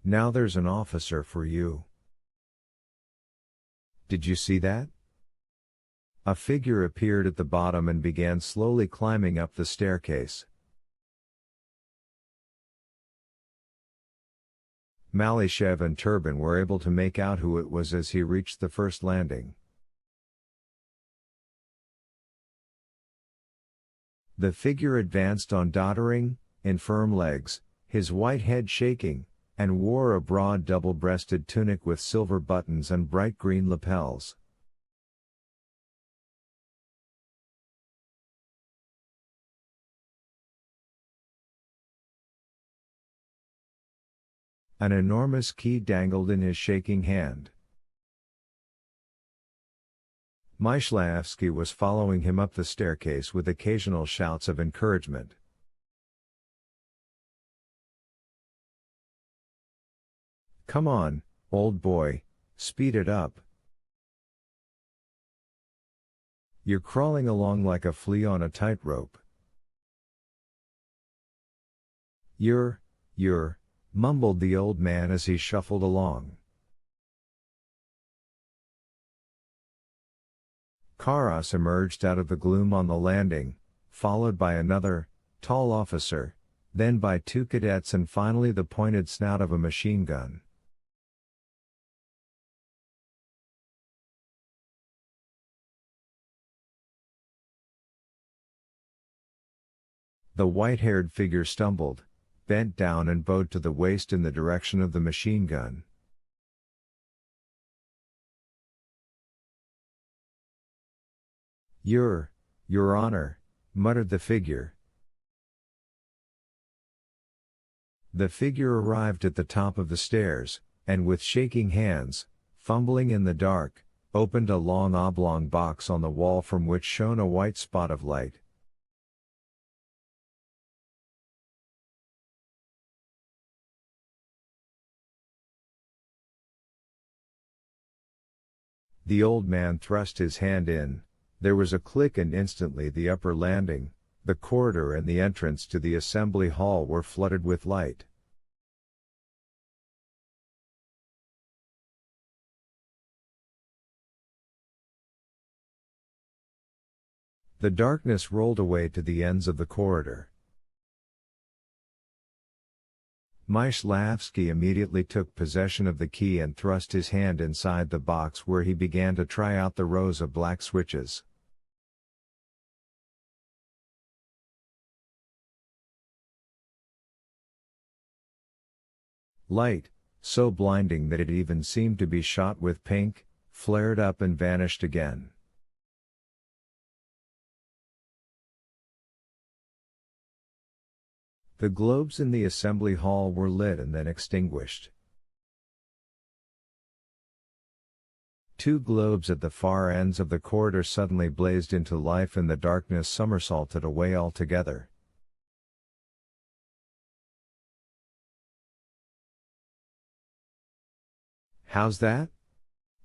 Now there's an officer for you. Did you see that? A figure appeared at the bottom and began slowly climbing up the staircase. Malishev and Turban were able to make out who it was as he reached the first landing. The figure advanced on doddering, infirm legs, his white head shaking, and wore a broad double-breasted tunic with silver buttons and bright green lapels. An enormous key dangled in his shaking hand. Myshlayevsky was following him up the staircase with occasional shouts of encouragement. "Come on, old boy, speed it up. You're crawling along like a flea on a tightrope." You're, mumbled the old man as he shuffled along. Karas emerged out of the gloom on the landing, followed by another, tall officer, then by two cadets and finally the pointed snout of a machine gun. The white-haired figure stumbled, bent down and bowed to the waist in the direction of the machine gun. Your Honor," muttered the figure. The figure arrived at the top of the stairs, and with shaking hands, fumbling in the dark, opened a long oblong box on the wall from which shone a white spot of light. The old man thrust his hand in, there was a click and instantly the upper landing, the corridor and the entrance to the assembly hall were flooded with light. The darkness rolled away to the ends of the corridor. Myshlayevsky immediately took possession of the key and thrust his hand inside the box where he began to try out the rows of black switches. Light, so blinding that it even seemed to be shot with pink, flared up and vanished again. The globes in the assembly hall were lit and then extinguished. Two globes at the far ends of the corridor suddenly blazed into life and the darkness somersaulted away altogether. "How's that?"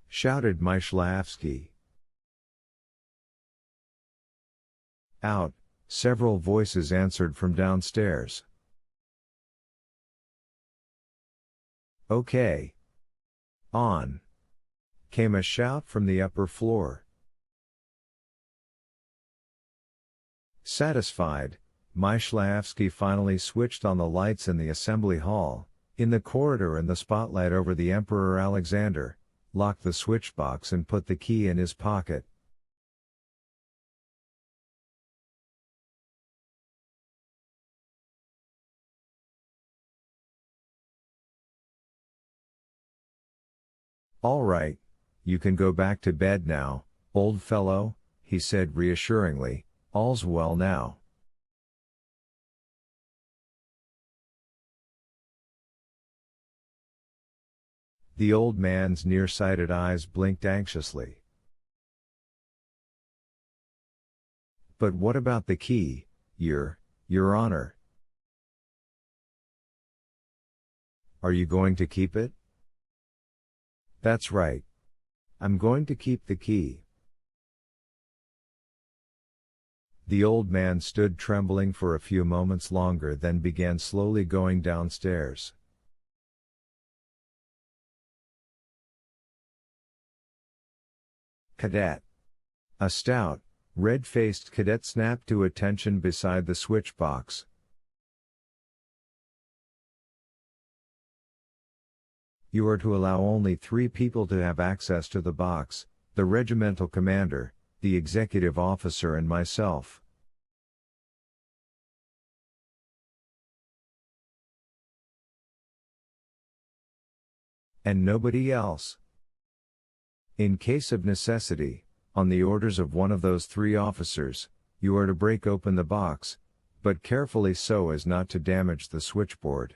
shouted Myshlayevsky. "Out," several voices answered from downstairs. "Okay. On," came a shout from the upper floor. Satisfied, Myshlayevsky finally switched on the lights in the assembly hall, in the corridor and the spotlight over the Emperor Alexander, locked the switch box and put the key in his pocket. "All right, you can go back to bed now, old fellow," he said reassuringly, "all's well now." The old man's nearsighted eyes blinked anxiously. "But what about the key, Your Honor? Are you going to keep it?" "That's right. I'm going to keep the key." The old man stood trembling for a few moments longer then began slowly going downstairs. Cadet. A stout, red-faced cadet snapped to attention beside the switch box. You are to allow only 3 people to have access to the box, the regimental commander, the executive officer and myself. And nobody else. In case of necessity, on the orders of one of those 3 officers, you are to break open the box, but carefully so as not to damage the switchboard.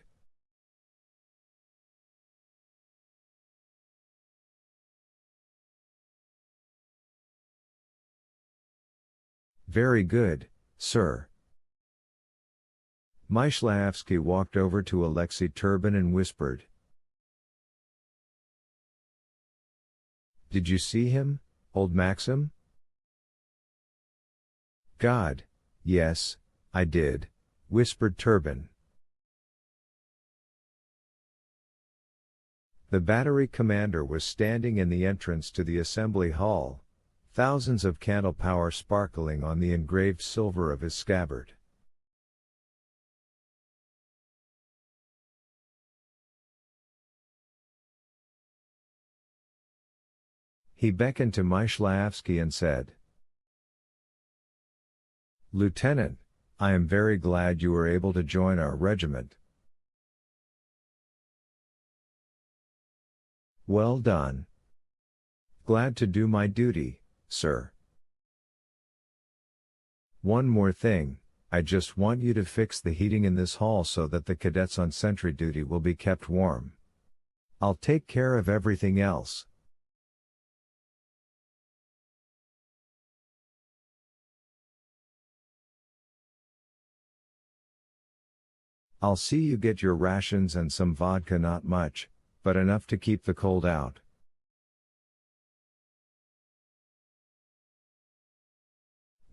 Very good, sir. Myslavsky walked over to Alexei Turbin and whispered. Did you see him, old Maxim? God, yes, I did, whispered Turbin. The battery commander was standing in the entrance to the assembly hall, thousands of candle power sparkling on the engraved silver of his scabbard. He beckoned to Myslavsky and said, Lieutenant, I am very glad you were able to join our regiment. Well done. Glad to do my duty, sir. One more thing, I just want you to fix the heating in this hall so that the cadets on sentry duty will be kept warm. I'll take care of everything else. I'll see you get your rations and some vodka, not much, but enough to keep the cold out.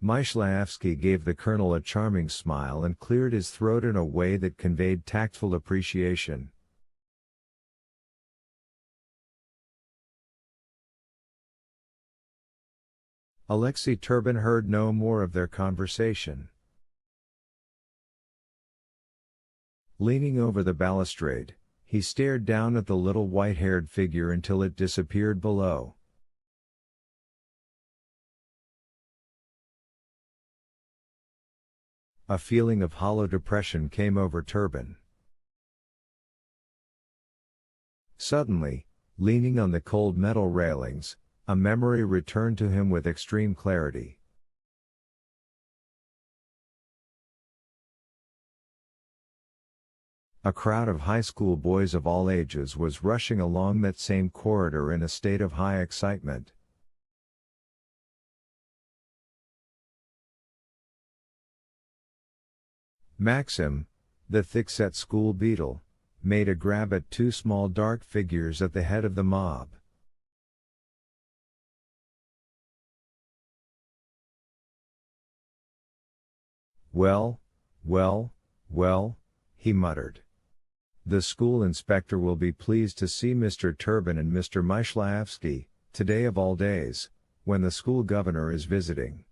Myslavsky gave the colonel a charming smile and cleared his throat in a way that conveyed tactful appreciation. Alexei Turbin heard no more of their conversation. Leaning over the balustrade, he stared down at the little white-haired figure until it disappeared below. A feeling of hollow depression came over Turbin. Suddenly, leaning on the cold metal railings, a memory returned to him with extreme clarity. A crowd of high school boys of all ages was rushing along that same corridor in a state of high excitement. Maxim, the thick-set school beadle, made a grab at 2 small dark figures at the head of the mob. Well, well, well, he muttered. The school inspector will be pleased to see Mr. Turbin and Mr. Myslavsky, today of all days, when the school governor is visiting.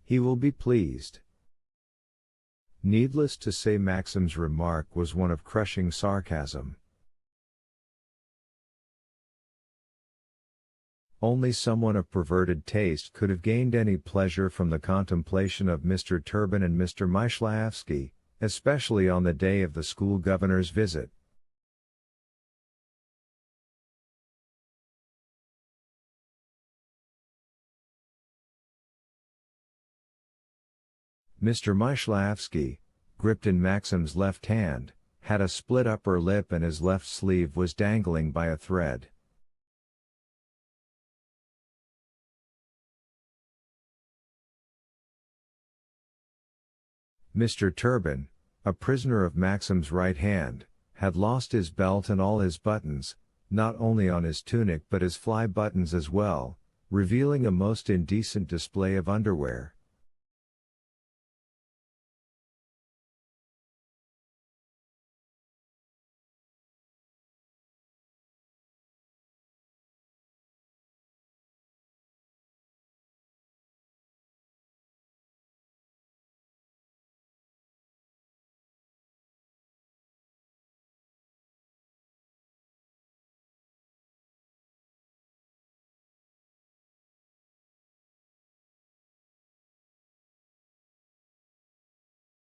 He will be pleased. Needless to say, Maxim's remark was one of crushing sarcasm. Only someone of perverted taste could have gained any pleasure from the contemplation of Mr. Turbin and Mr. Myslavsky, especially on the day of the school governor's visit. Mr. Myslavsky, gripped in Maxim's left hand, had a split upper lip and his left sleeve was dangling by a thread. Mr. Turbin, a prisoner of Maxim's right hand, had lost his belt and all his buttons, not only on his tunic but his fly buttons as well, revealing a most indecent display of underwear.